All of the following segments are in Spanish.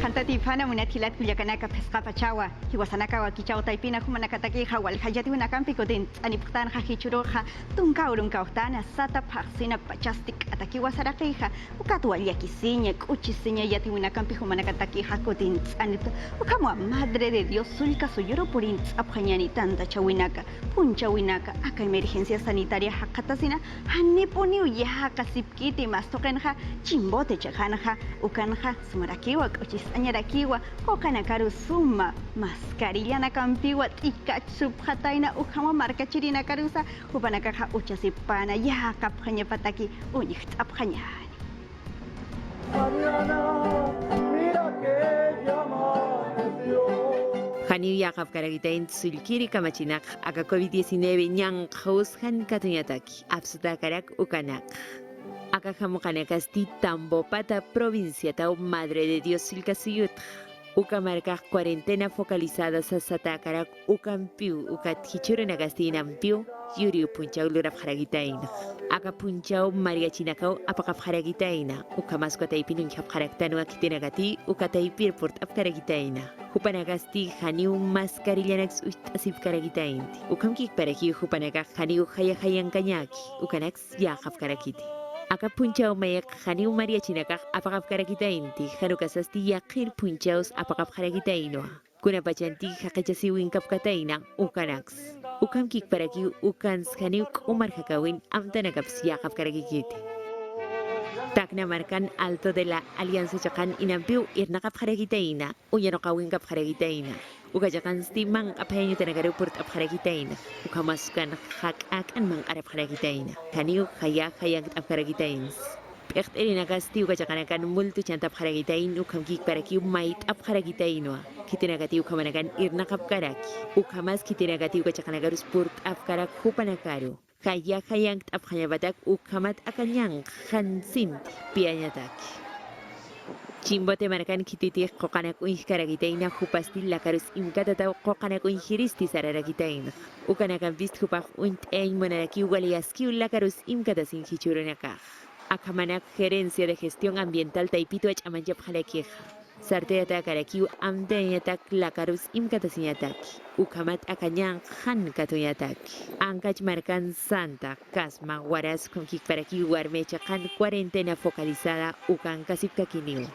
Hanta tifana munatilat kuyakanaka pesqapa chawa hiwasanaka wakichaw taipina humanakataki hawal hajati hunakampi kodin aniptan hahichuroja tunka urunkautana sata paxina pachastik ataki wasaraqiha ukatu aliakisiña kuchisiña yati hunakampi humanakataki hakodin anip ukamo madre de Dios sulka suyuro purin aphañani tanta chawinaka punchawinaka aka emergencia sanitaria hakatasina hanipuni uyaha kasipkiti mastoqenja chimbote chajanaja ukanja sumarakiwa kuchis añarakiwa kokanakaru suma mascarilla nakampiwa tika subhataina ukama marca chirina karusa hupanakaja uchasipana ya kapjaña pataki uñiht apjañani. Haniu yakap karagitain sulkiri kamachinak aka COVID-19 nyang khaushan katunyataki absuta karak ukanak. Aka jamukanakasti Tambopata provincia tau Madre de Dios Silcasuyut. Uka marca cuarentena focalizada sa satakarak ukampiu ukat hichurenagasti nampiu yuriu punchau lurap haragitain. Aka punchau Maria Chinakau apakap haragitaina. Uka maskotaypinun hap haraktanu akitinagati uka taipir port apkaragitaina. Hupanagasti haniu mascarillanax asip karagitainti. Ukam kik paraki hupanagak haniu hayahayan kanyaki. Ukanax yakap karakiti. Aka punchau mayak haniu Maria Chinakak apakap karakitainti. Hanukasasti yakir punchaus apakap karakitaino. Kuna pachanti hakachasiwin kapkataina ukanax. Ukam kik paraki ukans haniu umar hakawin amtanakaps yakap karakikiti. Takna markan alto de la Alianza Chakan inampiu irnakap karakitaina. Uyanokawin kap karakitaina. Ukajakan stimang apayanyo tanagaru purt ap karakitaina. Ukamaskan hak-akan mang arap karakitaina. Kaniu kaya ap karakitains. Pekt erinakasti ukajakanakan multu chantap karakitain ukam kik paraki mait ap karakitaino. Kitinagati ukamanakan irnakap karaki. Ukamas kitinagati ukajakanagaru purt ap karak hupanakaru. Kaya ap kanyabatak ukamat akanyang hansin pianyataki. Chimbote markan kititi kokanak uih karagitaina hupastil lakarus imkatatau kokanak uih hiristi sararagitaina. Ukanakan vist hupak uint ein monaraki waliaskiu lakarus imkatasin hichurunaka. Akamanak gerencia de gestión ambiental taipito achamanjap halakeja. Sarteata karakiu amdeyatak lakarus imkatasinataki. Ukamat akanyang han katuyataki. Ankach markan santa kasma waras con kikparaki warmecha kan cuarentena focalizada ukan kasipkakiniu.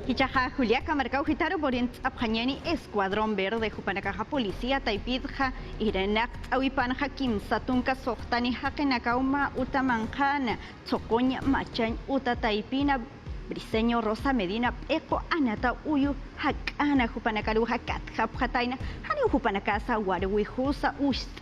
Hichaja Juliaca Mercado Gitaro Borint Abjañani Escuadrón Verde Jupanakaja Policía Taipidja Irenak Awipanja Kim Satunka Sohtani Hakenakauma Utamanjana Tzocoña Machan Uta Taipina Briseño Rosa Medina Eco Anata Uyu Hakana Jupanakaru Hakat Hapjataina Hani Jupanakasa Warwihusa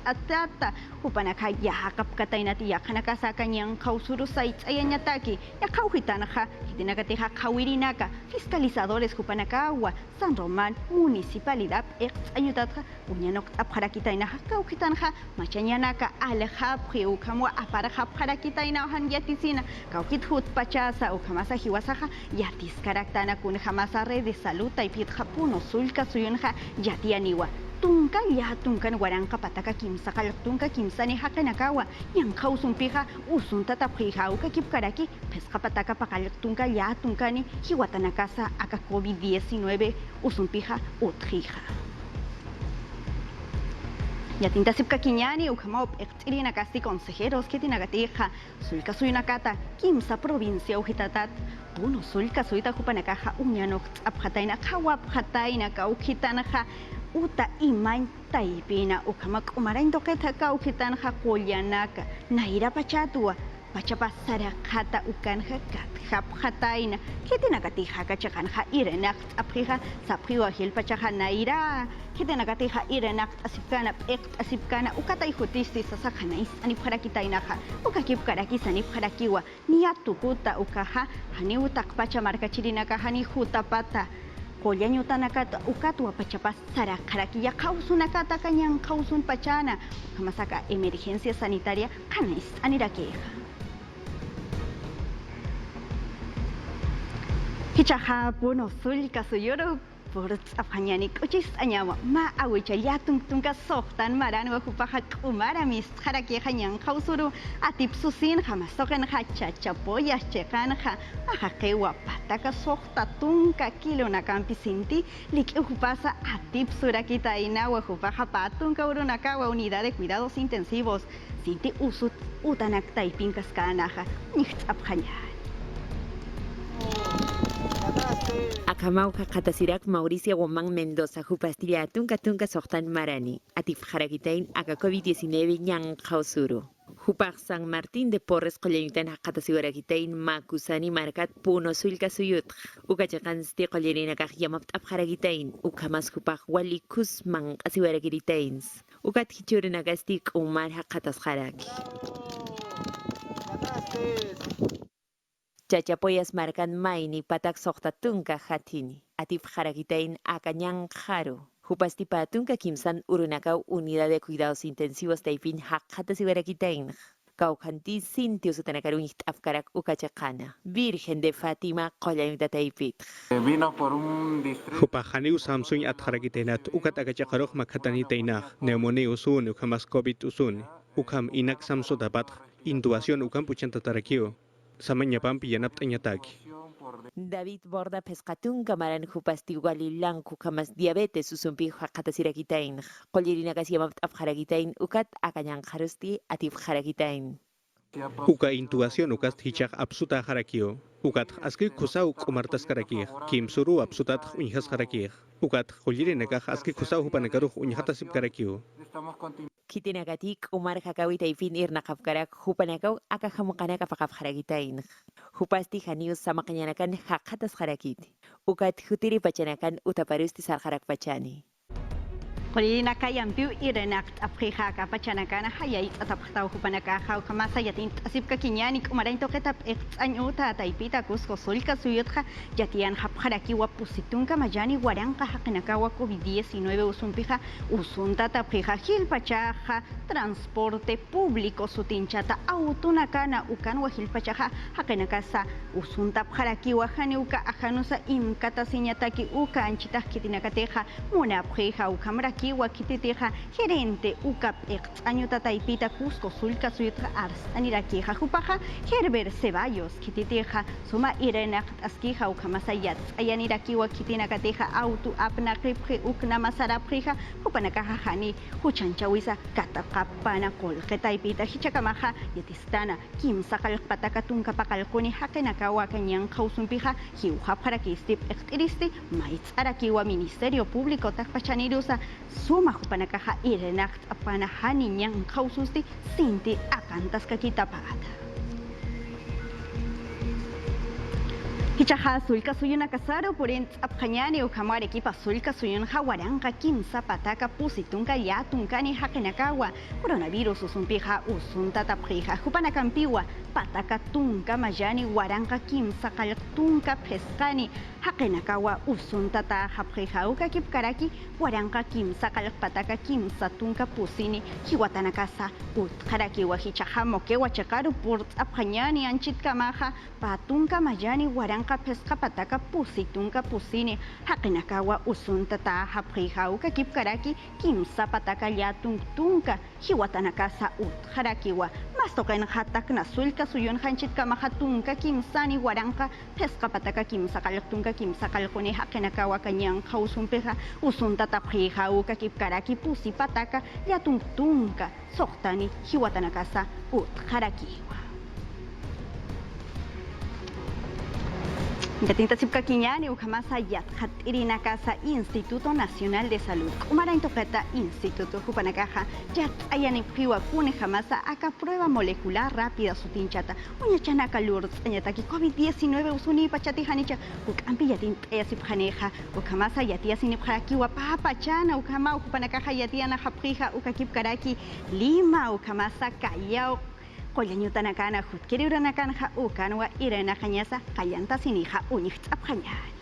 Atata Jupanaka Yahakap Katainati Yakanakasa Kanyang Kausuru Saits Ayanyataki Yakauhitanaja Hitinakateja Kawirinaka Fiscalizadores Jupanakawa San Román Municipalidad Ex Ayutatja Uñanok Apharakitaina Kauhitanja Machanyanaka Alejapri Ukamwa Aparajap Harakitaina Hanyatisina Kauhit Hut Pachasa Ukamasa Hiwasa Yatis karaktana kun jamasa red de salud taipit japuno sulka suyunja yatianiwa tunka ya tunkan waranka pataka kimsa kaltunka kimsani hakanakawa yang kausun pija usun tatapija uka kipkaraki pesca pataka pakaltunka ya tunkani hiwatanakasa aka COVID-19 usun pija utrija. Yatinta sipka kiñani ukamop extirina casti consejeros que tinagatija sulka suyunakata kimsa provincia ujitatat puno sulka suyta jupanakaja uñanok apjataina kawapjataina kaukitanaja uta imain taipina ukamak umarain toketa kaukitanaja kolyanaka naira pachatua pachapa sarakata ukanja katjapjataina que tinakatija kachakanja irenak apjija sapriwa hil pachaja naira Kitinakatija irenak asipkana asipkana ukatay hutisti sasakanais anipharakitainaja ukakipkaraki sanipharakiwa niatukuta ukaja haniutak pachamarkachirinaka hani hutapata kollanyutanakata ukatwa pachapas sarakharaki ya kausunakata kanyang kausun pachana ukamasaka emergencia sanitaria kanais anirakeja. Hichaja puno sulka suyuro Ports afhanyani kuchis anyama ma awicha yatung tunka sohtan maran wa kupaha kumara mis haraki hanyang kausuru atip susin hama soken hacha chapoya chekan ha ahake wa pataka sohta tunka kilo na campisinti lik upasa atip surakita ina wa kupaha patunka urunaka wa unidad de cuidados intensivos sinti usut utanak taipinkas kanaha nichts afhanyani. Akamau Katasirak Mauricio Gomán Mendoza Jupastiria Tunka Sohtan Marani Atif Harakitain Aka COVID-19 Nyang Kausuru Jupar San Martín de Porres Colenitan Hakatasiwarakitain Makusani Markat Puno Sulka Suyut Ukachakan Sti Colerina Kajiamat Abharakitain Ukamas Jupar Wali Kusman Asiwarakitains Ukat Hichurinakastik Umar Hakatas Haraki Chachapoyas marcan maini patak sohta tunka hatini. Atif harakitain akanyang haru. Jupastipa tunka kimsan urunakau unidad de cuidados intensivos taipin hakata siwarakitain. Kaukanti sintios utanakaruñit afkarak ukachakana. Virgen de Fátima kolanita taipit. Vino por un distrito. Jupajani Samsung at harakitenat ukat agachakarok makatanitainak. Neumoni usun ukamas COVID usun. Ukam inak samso dapat intuación ukam puchanta tarakio. Samanya pampi yanap tanyataki. David Borda pescatun kamaran jupasti walilan kukamas diabetes usumpi hakatasirakitayn. Kolirina kasiamapt afharakitain ukat akanyang harusti atif harakitain. Uka intuación ukas hichak absuta harakio. Ukat aski kusau kumartas karakir. Kim suru absutat unhas harakir. Ukat kolirina kah aski kusau hupanakaruh unhatasip karakio. Kitinagatik umar hakawi taifin irnakafkarak hupanakaw akahamukanak apakafharakitain. Hupasti hanius samakanyanakan hakatas harakit. Ukat hutiri pachanakan utaparusti sarharak pachani. Kolina kayampiu irenakt aprijaka pachanakana hayay ataphtau hupanaka hau kamasa yatin asip kakinyani kumarain toketap anyuta taipita kusko sulka suyutja yatian hapharaki wa pusitunka mayani waranka hakinaka wa COVID-19 usumpija usunta taprija hilpachaja transporte público sutinchata autunakana ukan wa hilpachaja hakinaka sa usunta pharaki wa haniuka ahanusa imkata sinyataki uka anchita kitinakateja muna prija ukamara Kiwa kititeja gerente ukap año tataipita Cusco sulka suyutra ars aniraqueja jupaja Herbert Ceballos kititeja suma irenak askija ukamasayat ayanirakiwa kitinakateja auto apna kripje ukna masaraprija upanakaja hani huchanchawisa katakapana kolgetaipita hichakamaja yatistana kim sakal patakatunka pakalkoni hakenakawa kanyang kausumpija hiuja para que este exteristi maitz arakiwa ministerio público takpachanirusa Suma hupanakaja irenakt apana haninyang kaususti sinti akantas kakita pagata. Hichaja sulka suyuna kasaro porent apkanyani ukamare equipa sulka suyun hawaranka kimsa pataka pusitunka yatunkani hakenakawa coronavirus usumpija usunta tapjija hupanakampiwa pataka tunka mayani waranka kimsa kaltunka pescani hakenakawa usunta ta hapjija uka kipkaraki waranka kimsa kalpataka kimsa tunka pusini hiwatanakasa utkaraki wa hichaja mokewa chakaru port apkanyani anchitkamaja patunka mayani waranka pesca pataka pusitunka pusini hakinakawa usunta ta hapjijauka kipkaraki kimsa pataka yatuntunka hiwatanakasa utharakiwa mastoken hatakna sulka suyun hanchitkamaja tunka kimsani waranka pesca pataka kimsa kaltunka kimsa kalkoni hakinakawa kanyang kausunpeja usunta tapjijauka kipkaraki pusi pataka yatuntunka sohtani hiwatanakasa utharakiwa Gatinta Sipkakiñani ukamasa yat hat irina casa Instituto Nacional de Salud. Umara intoketa Instituto Hupanakaja yat ayani piwa kune jamasa aka prueba molecular rápida sutinchata. Unya chanaka lurz anyataki COVID-19 usuni pachati hanicha ukampi yatin siphaneja ukamasa yatia sinipharaki wa papachana ukama Hupanakaja yatiana haprija ukakip karaki Lima ukamasa kayao Kolyanyutanakana hutkiriuranakanja ukanwa irena kanyasa kayanta sinija unixtzapjañani.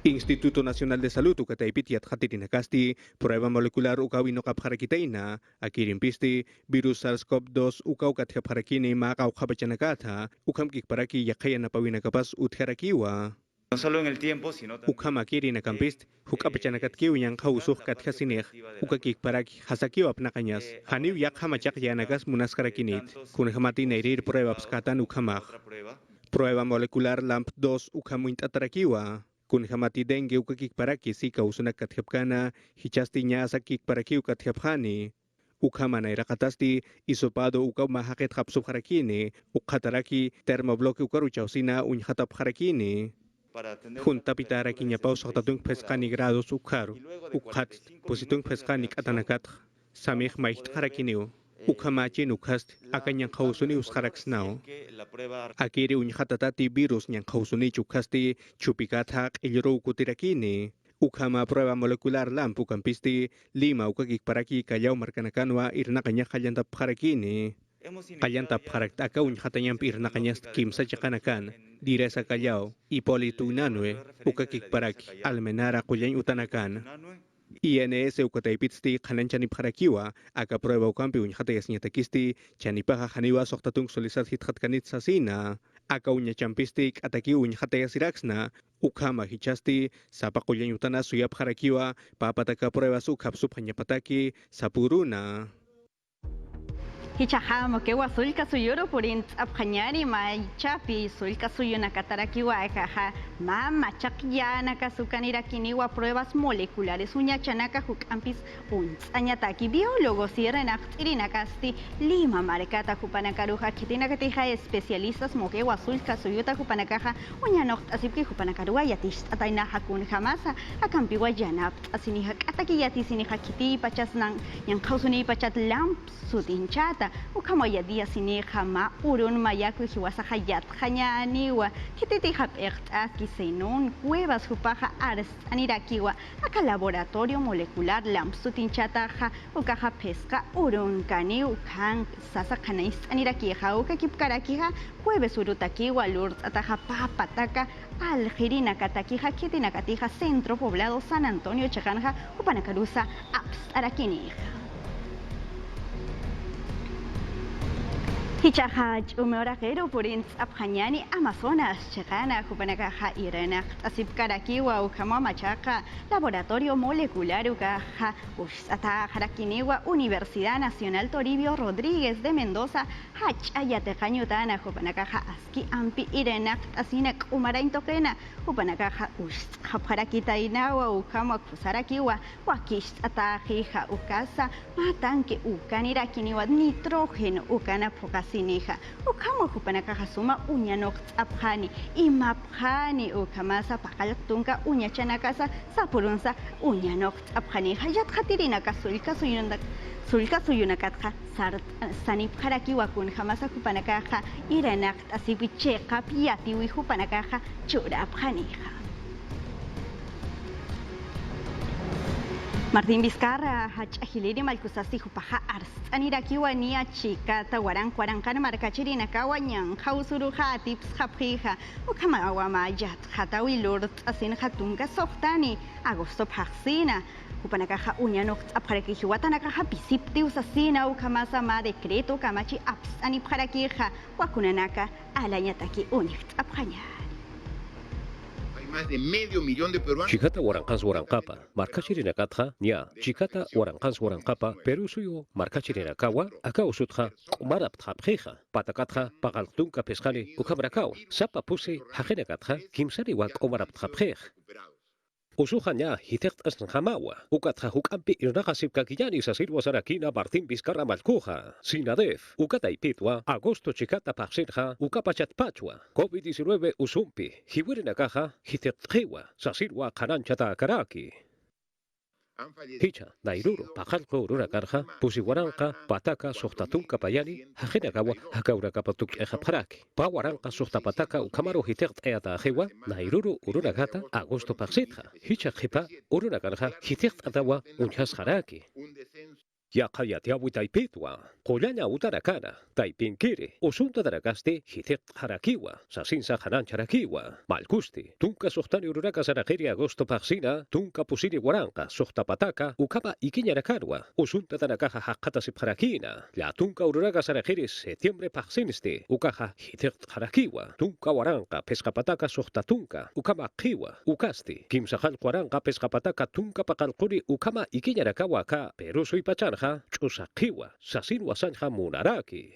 Instituto Nacional de Salud ukataipitiat hatirinakasti prueba molecular ukawinokapharakitaina akirimpisti virus SARS-CoV-2 ukawkatjapharakini maqawqapachanakata ukamkikparaki yaqayanapawinakapas utharakiwa No solo en el tiempo, sino también Ukama kiri na kampist, hukapachanakat kiw yang kausuh kat hasineh, ukakik paraki hasakiw apnakanyas, haniw yak hamachak yanagas munaskarakinit, kun hamati neirir prueba pskatan ukamach. otra prueba. Prueba molecular LAMP 2 ukamuint atarakiwa, kun hamati dengue ukakik paraki sika usunak kathapkana, hichasti nyasakik parakiw kathapkani, ukama na irakatasti, isopado ukaw mahaket hapsupharakini, ukataraki termobloke ukaruchausina unyhatapharakini. Junta pitara kinya paus hatatung pescani grados ukaru, ukat, positung pescani katanakat, samih maicht harakiniu, ukamachin ukast, akanyang kausuni uskaraksnao. Akiri unyahatatati virus nyang kausuni chukasti, chupikatak ilro kutirakini. Ukama prueba molecular LAMP ukampisti, lima ukakik paraki kayau markanakanwa irnakanya kayantap harakini. Kayantap harakta unyhatanyam irnakanyas kimsa chakanakan, diresa kayau, Hipólito Unanue, ukakik paraki, almenara kuyain utanakan. INS ukataipitsti kananchani harakiwa, aka prueba ukampi unyhatayas nyatakisti, chanipaha haniwa soktatung solisat hithatkanit sasina, aka unyachampistik ataki unyhatayas iraksna, ukama hichasti, sapa kuyain utana suyap harakiwa, papataka prueba sukapsup hanyapataki, sapuruna. Hichahamo que wasulka suyuro purint apkhanyari ma chapi sulka suyuna katarakiwa ekaja mama chakyana kasukanira kiniwa pruebas moleculares uña chanaka hukampis añataki biólogos y irina kasti lima marcata hupanakaruja kitina katija especialistas moque wasulka suyuta hupanakaja uña nocht asipki hupanakaruwa yatish ataina hakun jamasa akampiwa yanap asiniha kataki yatisiniha kiti pachasnan yang kausuni pachat lamp sutinchata ukama yadia sineja ma urun mayaku hiwasa hayat hanyaniwa kititi hapert aski senon cuevas hupaja arst anirakiwa aka laboratorio molecular lamsutinchata ha ukaja pesca urun kani ukan sasa kanais anirakiha ukakipkarakiha jueves urutakiwa lurt ataja papataka Algerina Kataquija Kitinacatija Centro Poblado San Antonio Chacanja Upanacarusa Aps Araquinija. Hichahaj umeorajero purins abjañani Amazonas checana Jupanakaja Irena Asipkarakiwa Ukama Machaca Laboratorio Molecular Ukaja Usata Jarakiniwa Universidad Nacional Toribio Rodríguez de Mendoza Hach Ayatejañutana Jupanakaja Aski Ampi Irena Asinek Umaraintokena Jupanakaja Us Japjarakita Inawa Ukama Kusarakiwa Wakish Atajija Ukasa Matanke Ukaniraquiniwa Nitrógeno Ukana Pocas Sineja, ukama hupanakaja suma uña nokt abjani, imabjani ukamasa pakaltunka uña chanakasa sapurunsa uña nokt abjani hayat hatirinaka sulka suyunakatja sart sanipjaraki wakun jamasa hupanakaja iranakt asipicheqa piatiwi hupanakaja chura abjanija. Martín Vizcarra, Hachajiliri Malkusasi Hupaja Ars, Anirakiwa Nia Chica, Tawaran Kwarankan Markachirina Kawanyan, Hausuruja, Tips Hapija, Ukamawa Mayat, Hatawi Lord, Asin Hatunga Softani, Agosto Paxina, Upanakaja Uñanocht, Aparakihuatanakaja, Pisiptius Asina, Ukamasa Ma Decreto, Kamachi Aps, Anipharakija, Wakunanaka, Alañataki Unicht, Apjaña. Más de medio millón de peruanos. Chikata Warankans Warankapa, Markachirina Katja, Nia, Chikata Warankans Warankapa, Peru suyo, Markachirina Kawa, Akao Sutja, Kumarap Trapjeja, Patakatja, Pagaltunka Pescali, Ukamrakao, Sapa Pusi, Hajena Katja, Kimsari Wak Omarap Trapjej. Usuhanya, Hitect Asnhamawa, Ukatja Hukampi Irnakasip Kakiyani Sasirwa Sarakina, Martín Vizcarra Malcuja, Sinadef, Ukata Ipitwa, Agosto Chikata Paxirja, Ukapachat Pachua, COVID-19 Usumpi, Hiwirina Caja, Hitect Hewa, Sasirwa Karanchata Karaki. Hicha, Nairuru, Pajalko Urura Karja, Pusiwaranka, Pataka, Sohtatunka Payani, Hajenagawa, Hakaura Kapatuk Ejaparaki, Pawaranka, Sohtapataka, Ukamaro Hitect Eata Hewa, Nairuru, Urura Gata, Agosto Paxitja, Hicha Hipa, Urura Karja, Hitect Atawa, Unchas Haraki. Yakayatiawita Ipitwa, Qollanya utarakana, taipinkiri, usunta darakaste, hitek harakiwa, sasinsa hanan charakiwa, malkusti, tunka sohtani ururaka sarakiri agosto paxina, tunka pusini waranka, sohtapataka, ukama ikiñarakarwa, usunta darakaja hakata sipharakina, la tunka ururaka sarakiri septiembre paxiniste, ukaja hitek harakiwa, tunka waranka, pescapataka sohtatunka, ukama kiwa, ukasti, kimsahal waranka, pescapataka, tunka pakalkuri, ukama ikiñarakawa ka, pero soy pacharja, chusakiwa, sasin wasanja munaraki.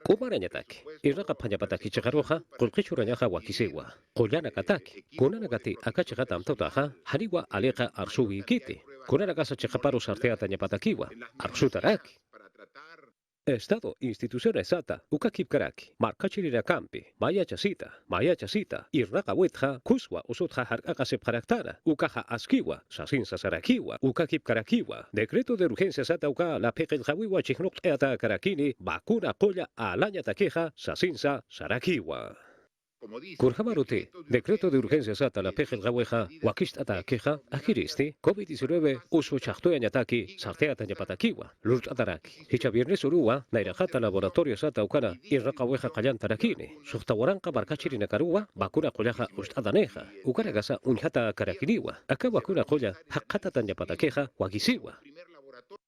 Kumaranyataki, iraka panyapataki chikaroja, kulkichuranyaja wakisewa, kulyana kataki, kunanagati akachigata amtautaja, haniwa aleka arsuwi kiti, kunanagasa chikaparo sarteata nyapatakiwa, arsutaraki. Estado, instituciones sata, ukakipkaraki, markachirirakampi, maya chasita, irraka wetja, kuswa usutja harkaka sepjaraktara, ukaja askiwa, sasinsa sarakiwa, ukakipkarakiwa, decreto de urgencia sata uka la pekeljawiwa chiknok eata karakini, vacuna koya alaña takeja, sasinsa sarakiwa. Kurjamaruti, decreto de urgencia sata la pejel gaweja, wakistata queja, akiristi, COVID-19, uso chachtoya ñataki, sarteata ñapatakiwa, lurt ataraki. Hicha viernes urua, nairajata laboratorio sata ukana, irrakaweja kayan tarakini, sujtawaranka barkachirina karua, bakuna koyaja ustadaneja, ukaragasa unjata karakiniwa, aka bakuna koya, hakata tañapatakeja, wakisiwa.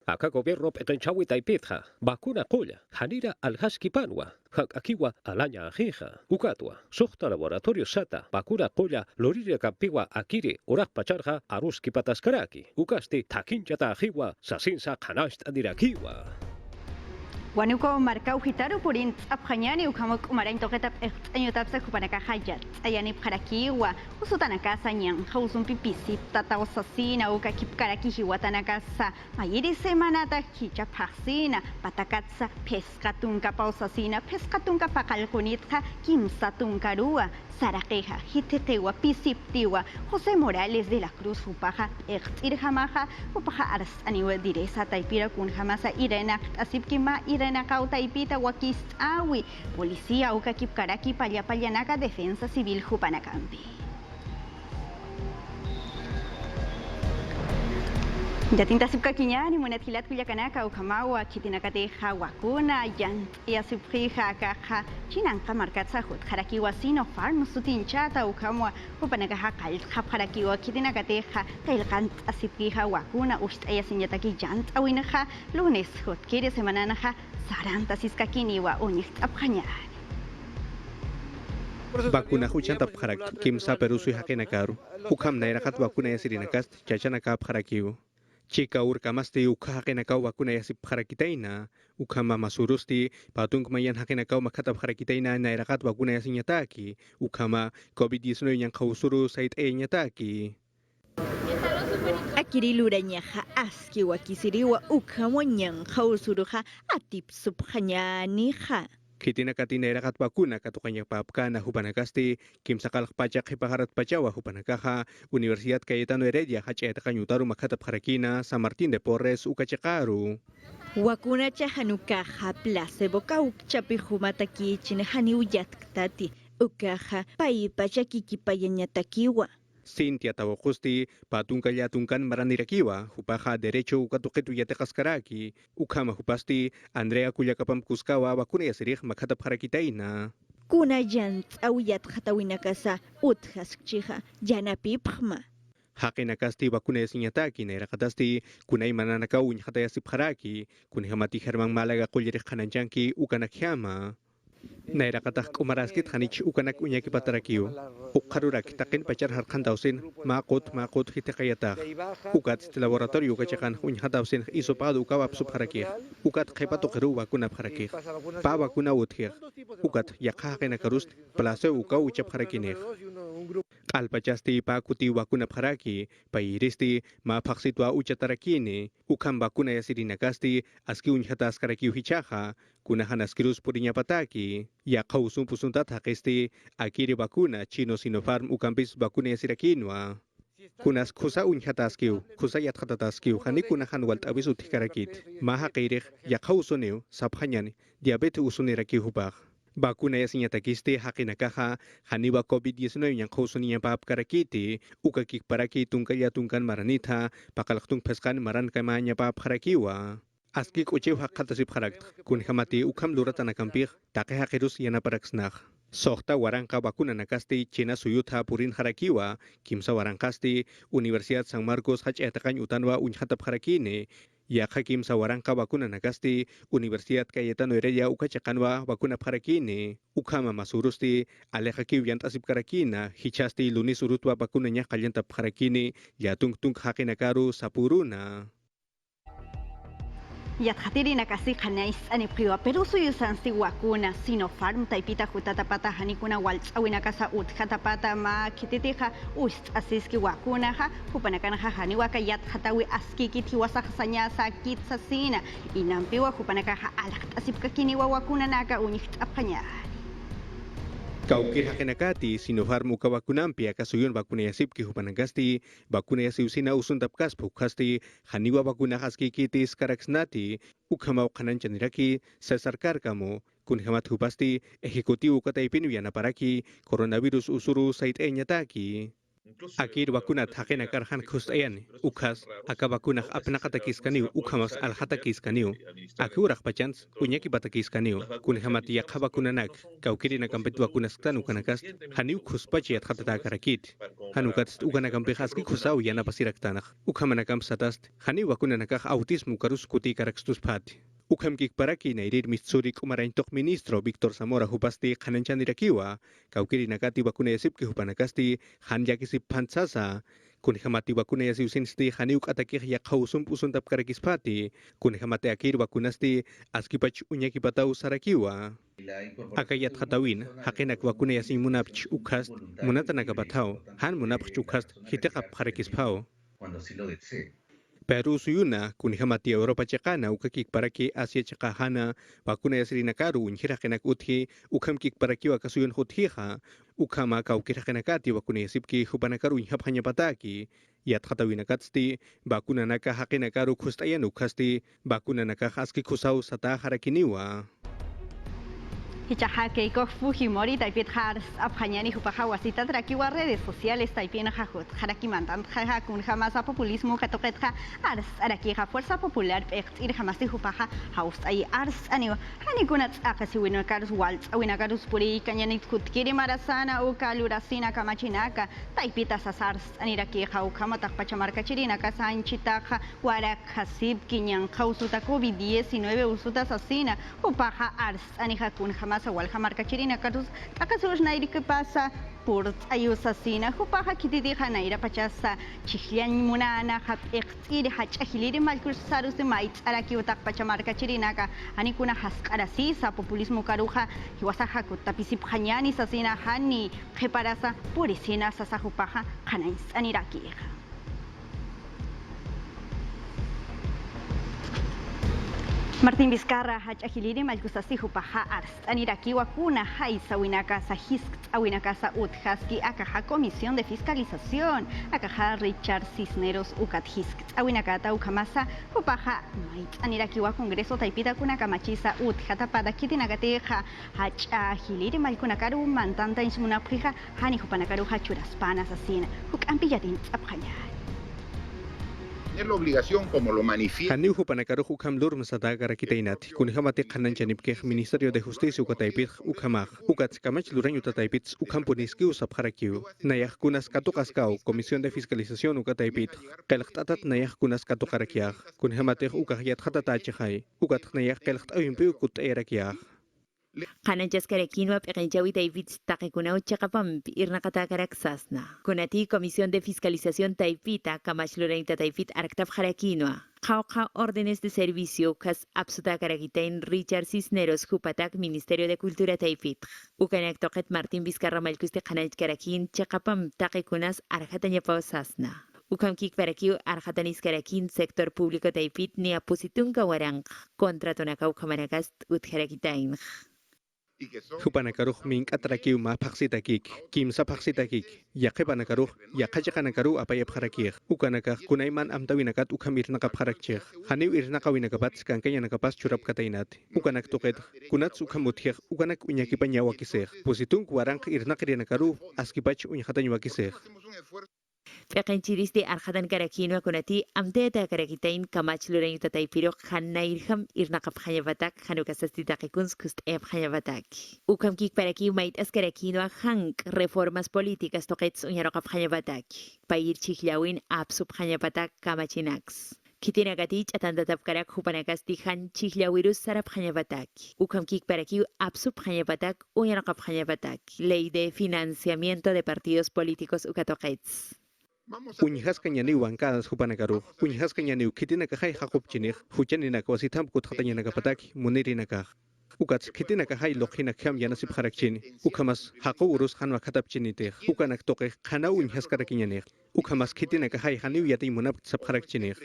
Acá gobierno petenchawi taipitja, vacuna koya, hanira alhaskipanwa, akiwa alaña ajija, ukatwa, sohta laboratorio sata, vacuna koya, loriria kampiwa akiri, urak pacharja, aruski pataskaraki, ukasti, takinchata ajiwa, sasinsa kanasht adirakiwa. Wanuko marcau gitaro purint apjañani ukamok umarain toquetap año tapsa kupanaka hayat ayani pjarakiwa usutanakasa ñan jausun pipisit tata osasina uka kipkaraki hiwatanakasa mayiri semanata hicha pajsina patakatsa pescatunka pausasina pescatunka pakalkunitja kimsatunkarua sarakeja hitetewa pisiptiwa José Morales de la Cruz upaja irjamaja upaja ars aniwa diresa taipira kun jamasa irena asipkima irena kauta ipita wakis awi policía uka kipkaraki pallayanaka defensa civil jupanakampi. Jatinta sipkakiñani monethilat kuyakanaka ukamawa kitinakateja wakuna yant yasipjija kaja chinanka markatsa hut jarakiwa Sinopharm sutinchata ukamwa upanakaja kalja jarakiwa kitinakateja kailkant asipjija wakuna ushtaya sinyataki yant awinaja lunes hut kiri semananaja saranta siskakiniwa unicht apjañani. Vacuna huchanta pjarak kimsa perusu hakenakaru ukam nairakat vacuna yasirinakast chachanaka pjarakiu. Chika urkamasti ukha hakenakau vacuna yasip pjarakitaina ukama masurusti patung mayan hakenakau makata pjarakitaina nairakat vacuna yasinyataki ukama COVID-19 yang kausuru sait nyataki. Akiri lurañaja aski wakisiriwa ukama yang kausuruja atip subhañanija. Kitina katina irakat vacuna katukanya papkana hupanakasti kimsakal pachak hipaharat pachawa hupanakaja Universidad Cayetano Heredia hacheta kanyutaru makata pjarakina San Martín de Porres ukachakaru. Wakuna chahanukaja placebo kaukchapi humataki chinehani uyatkati ukaja pai pachakiki payañatakiwa. Cintia Tawakusti, patunka yatunkan maranirakiwa, hupaja derecho ukatuketu yatekaskaraki, ukama hupasti, Andrea Kuyakapam Kuskawa, vacuna yasirij makata pjarakitaina. Kuna jant awiyat hatawinakasa uthaskchiha janapipjma. Hakinakasti vacuna yasinyataki, nairakatasti, kunay mananakaw unyata yasipjaraki, kunhamati Herman Malaga kulyerij kananchanki ukanakyama. Nairakatak umaraskit hanich ukanak unyaki patarakiu. Ukarurak takin pacar harkan tausin makut hitakayatak. Ukat laboratorio kacakan unyha tausin isopado ukawap subharakih. Ukat kepato keru vacuna pharakih. Pa vacuna uthir. Ukat yakhaken akarust place ukaw uchap harakinih. Alpachasti pa kuti vacuna pharaki, pa iristi ma paksitwa uchatarakini, ukam vacuna yasirinakasti aski unyhata askarakiu hichaja, kunahan askirus purinya pataki, ya kausun pusuntat hakisti akiri vacuna chino Sinopharm ukampis vacuna yasirakinwa. Kunas kusa unyhata askiu, kusa yatkata askiu, hani kunahan walt abis utikarakit, maha kairih ya kausuniu, sabhanyan, diabetes usuniraki hubah. Vacuna yasinyatakisti hakinakaja haniwa COVID-19 yang kausuniya papkarakiti ukakik paraki tungkaya tungkan maranita pakalaktung peskan maran kamanya papkarakiwa. aski uchiw haqqatasip kharakt kun hamati ukam luratana kampih taqe haqirus yana paraksnaq sohta waranqa vacuna nakasti China suyutha purin harakiwa kimsa waranqasti Universidad San Marcos hach'etaqañ utanwa uñhatap harakine yaqa kimsa waranqa vacuna nakasti Universidad Cayetano Heredia ukachaqanwa vacuna harakine ukama masurusti aleqakiw yant'asip karakina hichasti lunis urutwa vacuna ña qallantap harakine yatungtung haqinakaru sapuruna Yathatiri nakasi khanais ani priwa pero suyu sansi wakuna Sinopharm taipita hutatapata hanikuna waltz awinakasa uthatapata ma kititiha ust asiski wakuna ha hupanakana hani wakayat hatawi askiki tiwasa hasanya sakit sasina inampiwa hupanaka alakt asipka kiniwa wakuna naka uniht apanya Kaukir hakenakati Sinopharm uka vacunampia kasuyun vacuna yasipki hupanagasti vacuna yasiusina usuntapkas pukasti haniwa vacuna haskikitis karaksnati ukama uqananchaniraki Cesar Cárcamo kunhamat hupasti ejecutivo kataipinu yanaparaki coronavirus usuru saiteñataki Akir vacuna thaqena karhan khustayan ukhas aka vacuna apnaqatakis kaniu ukhamas alhatakis kaniu akuraq pachans uñaki batakis kaniu kunhamat yaqa vacunanak kaukirina kampet vacunas tanu kanakas haniu khuspachi athatata karakit hanukat ugana kampehaski khusau yana pasiraktanaq ukhamana kampsatast haniu vacunanakaq autismo karus kuti karakstus phat Ukhamkik paraki nairir Mitsuri kumaraintok ministro Víctor Zamora hupasti khananchanirakiwa kaukiri nakati vacuna yasipki hupanakasti han yakisip phantsasa kunhamati vacuna yasiusinsti haniuk atakih yaqhausum usuntap karakispati kunhamate akir vacunasti askipach uñakipatau sarakiwa akayat khatawin haqinak vacuna yasin munapch ukhast munatanakapathau han munapch ukhast hitiqap karakispau Peru suyuna kunhamati Europa chaqana ukakik paraki Asia chaqahana vacuna yasrinakaru unhiraqenak uthi ukhamkik parakiwa kasuyun huthiha ukhama kaukiraqenakati vacuna yasipki hupanakaru unhaphañapataki yatqatawinakatsti vacuna naka haqinakaru khustayan ukhasti vacuna naka haski khusau sata harakiniwa Hichahake ko Fujimori taipit hars aphañani hupaja wasita trakiwa redes sociales taipina jajut harakimantan jaja kun jamasa populismo katoqetja ars arakija fuerza popular pext ir jamasi hupaja haus ay ars aniwa hanikunat akasi winakarus waltz awinakarus puri kanyanit kutkiri marasana o kalurasina kamachinaka taipita sasars anirakija ukamatak pachamarka chirina kasanchitaja warak hasib kinyan kausuta COVID-19 usuta sasina hupaja ars anija kun jamasa walja marka chirina karus akasus nairi que pasa por ayusasina hupaja kitidija naira pachasa chihlian munana hap extir hachahiliri malkursarus de maitz araki utak pachamarka chirinaka anikuna haskarasisa populismo karuja hiwasaja kutapisip hanyani sasina hani preparasa purisina sasa hupaja hanais aniraki Martín Vizcarra hachahiliri malkusasi hupaja ars aniraki wakuna haisa winakasa hisk awinakasa uthaski akaja comisión de fiscalización akaja Richard Cisneros ukat hisk awinakata ukamasa hupaja mait aniraki wa congreso taipita kuna kamachisa uthata pada kitinagateja hachahiliri malkunakaru mantanta insmunapija hani hupanakaru hachuraspana asasina hukampillatin apjaña la obligación como lo manifiesta Haniu hupanakaru hukam lurmsata karakitainat kunhamate khananchanikej Ministerio de Justicia ukataipij ukamaj ukats kamach lurañu tataipits ukam puniski usapjarakiu nayaj kunas katuqaskau Comisión de Fiscalización ukataipit qelqtatat nayaj kunas katuqarakiaj kunhamatej ukajyat khatatachijay ukat nayaj qelqt'ayumpi ukut'ayrakiaj Qananchas karakinwa peqenchawi taipits taqekunau chaqapampi irnaqata karaksasna. Kunati Comisión de Fiscalización taipita kamachlurainta taipit arktap jarakinwa. Qawqa órdenes de servicio kas absuta karakitain Richard Cisneros hupatak Ministerio de Cultura taipit. Ukanak toqet Martín Vizcarra malkusti qanach karakin chaqapam taqekunas arjatañapawsasna. Ukamkik parakiu arjatanis karakin sector público taipit ni apositunka warang kontratonakaw kamanakast utjarakitain. Hupanakaruh mink atrakiu ma paksitakik kimsa paksitakik yaqepanakaruh yaqachiqanakaru apayapharakij ukanakaj kunayman amtawinakat ukhamir naqapharakchej haniw irnaqawinakapat kankañanakapas churapkatainat ukanak tuqet kunats ukhamutjej ukanak uñakipañawakisej positunk waranq irnaqirinakaru askipach uñaqatañuwakisej Peqenchiristi arjatan karakino kunati amteta karakitain kamach lurein tataipiro khannairham irnaqap khayabatak khanukasasti taqikuns kust eb khayabatak. Ukam kik paraki mait askarakino hank reformas políticas toqets uñaraqap khayabatak. Pair chikllawin absub khayabatak kamachinax. Kitinakatich atantatap karak hupanakasti han chikllawirus sarap khayabatak. Ukam kik paraki absub khayabatak uñaraqap khayabatak. Ley de financiamiento de partidos políticos ukatoqets. Uñijas cañani bancadas jupanakaru, uñijas cañani kitina kajai jacob chinig, huchanina kwasitam kuthatanya kapataki, munirina kaj. Ukats kitina kajai lokina kam yanasip harakchini, ukamas hako urus hanwa katap chinite, ukanak toke kana uñjas karakiñanig, ukamas kitina kajai haniu yati munap sap harakchinig.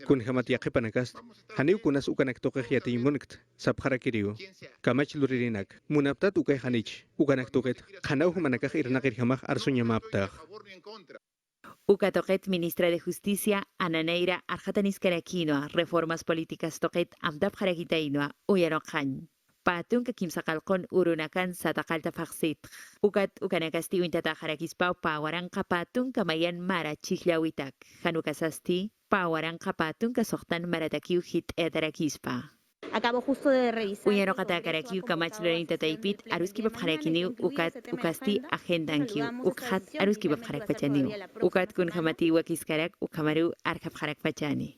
Kun hamat yakipanakas, haniu kunas ukanak toke yati munikt sap harakiriu. Kamach luririnak, munaptat ukay hanich, ukanak toket, kanau humanakaj irnakir hamaj arsunya maptag. Ukatoqet ministra de Justicia Ananeira Arjatanis Karakinoa reformas políticas toqet amdab Harakitainoa Uyaroqan. Patunka kimsaqalqon urunakan sataqalta faqsit. Ukanakasti uintata Harakispau pawaranqa patunka mayan mara chikllawitak. Hanukasasti pawaranqa patunka soqtan maratakiu hit etarakispa. Acabo justo de revisar. Uñaro kata karakiu kamach lorin tataipit aruski bab harakiniu ukasti agendankiu ukhat aruski bab harak pachaniu ukat kun hamati wakiskarak ukamaru arkab harak pachani.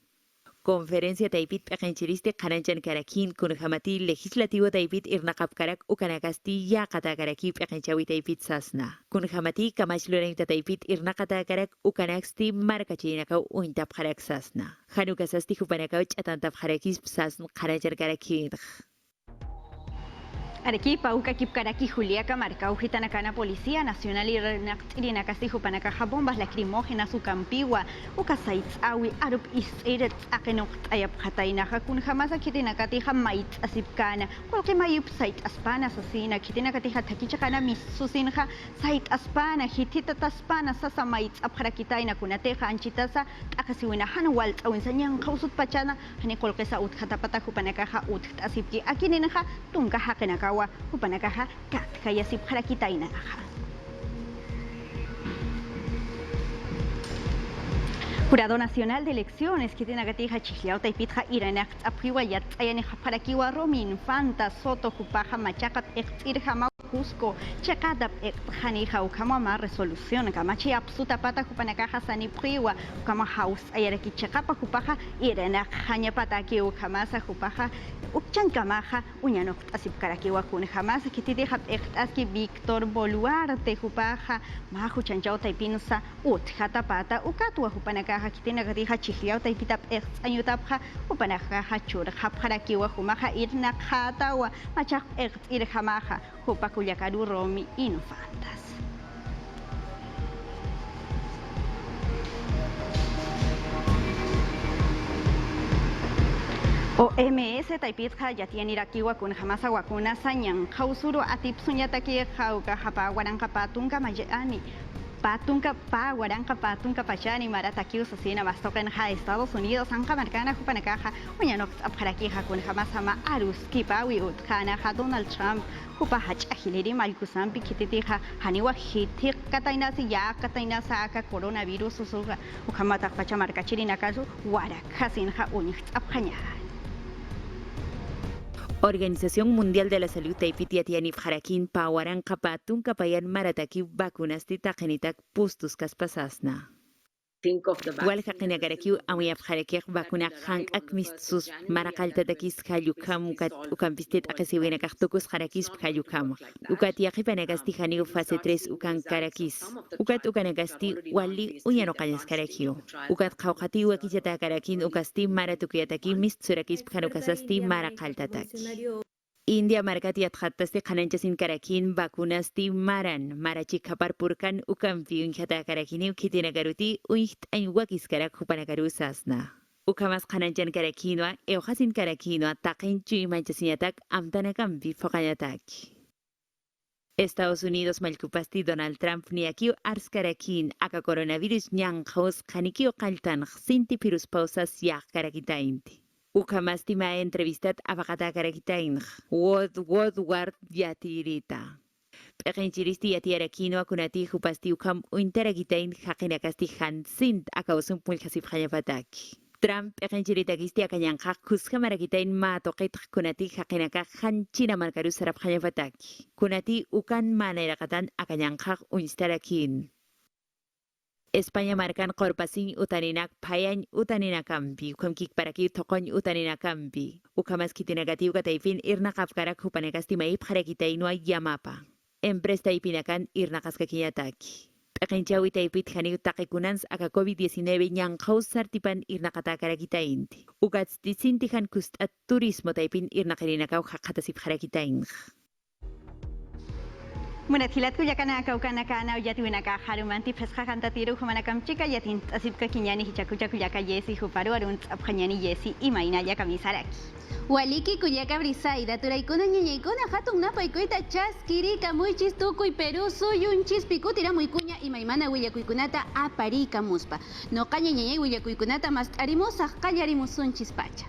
Conferencia taipit peqenchiriste qananchan karakin kun hamati legislativo taipit irnaqab karak ukanakasti ya kata karaki peqenchawi taipit sasna. Kun hamati kamach lorin tataipit irnaqata karak ukanaksti markachinakau uintab harak sasna. Hanukasasti hupanakauch atantab harakis sasn qananchan karakin. Arequipa, Ucaquipcaraqui, Juliaca, Marcau, Gitanacana, Policía Nacional y Irinacasti, Jupanacaja, bombas lacrimógenas, Ucampigua, Ucasaitz, Awi, Arup, Iseret, Akenoch, Ayapjatainaja, Kunjamasa, Kitinacatija, Mait, Asipcana, Qualque Mayup, Sait, Aspana, Asasina, Kitinacatija, Taquichacana, Misusinja, Sait, Aspana, Hitita, Taspana, Sasa, Mait, Abjarakitaina, Kunateja, Anchitasa, Akasiwina, Hanwalt, o enseñan Kausut Pachana, Hanicolquesa, Utjatapata, Jupanacaja, Ut, Asipki, Akininja, Tunca, Hakenaka. Upanakaja katkayasip harakitainaja. Jurado Nacional de Elecciones que tiene gatija chihliao taipitja iranak apriwayat ayaneja parakiwa Romi Infanta Soto Jupaja Machacat irjama Cusco chakadap janija ukama resolución kamachi absuta pata jupanakaja sani priwa ukama house ayaraki chakapa jupaja iranak janya pataki ukamasa jupaja ukchankamaja uñanok asip karakiwa kun jamás que te deja aski Víctor Boluarte jupaja mahu chanchao taipinsa utjata pata ukatwa jupanakaja que tiene gatija chihliao taipitap ayutapja upanakaja churja parakiwa jumaja irnak hatawa machak irjamaja Jupacuyakaru Romi Infantas. OMS taipitja ya tiene irakiwa kun jamasa wakuna sanyan kausuru atip sunyataki jauka japa guarancapa tunka mayani patunka pa guaranca patunka pachani maratakiu sasina bastoken ja Estados Unidos anka marcana jupanakaja uñanok apjarakija kun jamasa ma aruski pawi utkana ja Donald Trump Jupahach ahileri malkusampi kititija haniwa hitik katainasi ya katainasa aka coronavirus usuga ukamatak pachamarkachirina kasu warakasin ja uñix apjañaja. Organización Mundial de la Salud taipitiat yanif harakin pawaran kapatun kapayan marataki vacunasti taqenitak pustus kaspasasna. Wal haqinagarakiu amuyap harakik vacuna hank akmistus maraqaltatakis hayukam ukampistet aqesiwina kaqtukus harakis hayukam. Ukat yaqipanagasti haniu fase 3 ukan karakis. Ukat ukanagasti wali uñano qañas karakiu. Ukat qawqati wakillata karakin ukasti maratukuyataki mistsurakis hanukasasti maraqaltatak. India markati atxatasti qananchasin karakin vacunasti maran marachikapar purkan ukampi unjata karakini ukitinagaruti unjt ayuwakis karak hupanagaru sasna. Ukamas qananchan karakinwa eujasin karakinwa taqinchu imanchasinyatak amtanakampi foqayatak. Estados Unidos malkupasti Donald Trump niakiu ars karakin aka coronavirus ñanqaus qanikiu qaltan sinti pirus pausas yaq karakitainti. Ukamasti ma entrevistat abagata karakitainj, wod ward yatirita. P'eqinchiristi yatiarakinua kunati hupasti ukam uintaragitain haqinakasti hansint akausun pulhasip hañapataki. Trump p'eqinchiritakisti akañanqaq kusqamarakitain ma toqitq kunati haqinaka hanchina markaru sarap hañapataki. Kunati ukan manayraqatan akañanqaq uinstarakin. España marcan qorpasin utaninak payañ utaninakampi, ukamkik paraki toqoñ utaninakampi. Ukamas kitinagatiw kataypin irnaqafkarak hupanakasti maip harakitainua yamapa. Empresa ipinakan irnaqaskakiñataki. P'eqinchawi taypit haniw taqikunans aka COVID-19 ñanqaw sartipan irnaqatakarakitainti. Ukatstisintihan kustat turismo taypin irnaqarinakaw haqatasip harakitainq. Munathilat kuyakana kaukanakana uyatiwinaka harumanti pesqa kantatiru humanakamchika yatin asipka kiñani hichakucha kuyaka yesi huparu arunt apqañani yesi imaynalla kamisaraki. Waliki kuyaka brisaida turaykuna ñañaykuna hatun napaykuita chaskirika muychis tukuy Perú suyunchis pikutira muykuña imaymana willakuykunata apariykamuspa. Noqa ñañay willakuykunata mas t'arimusaq qallarimusunchis pacha.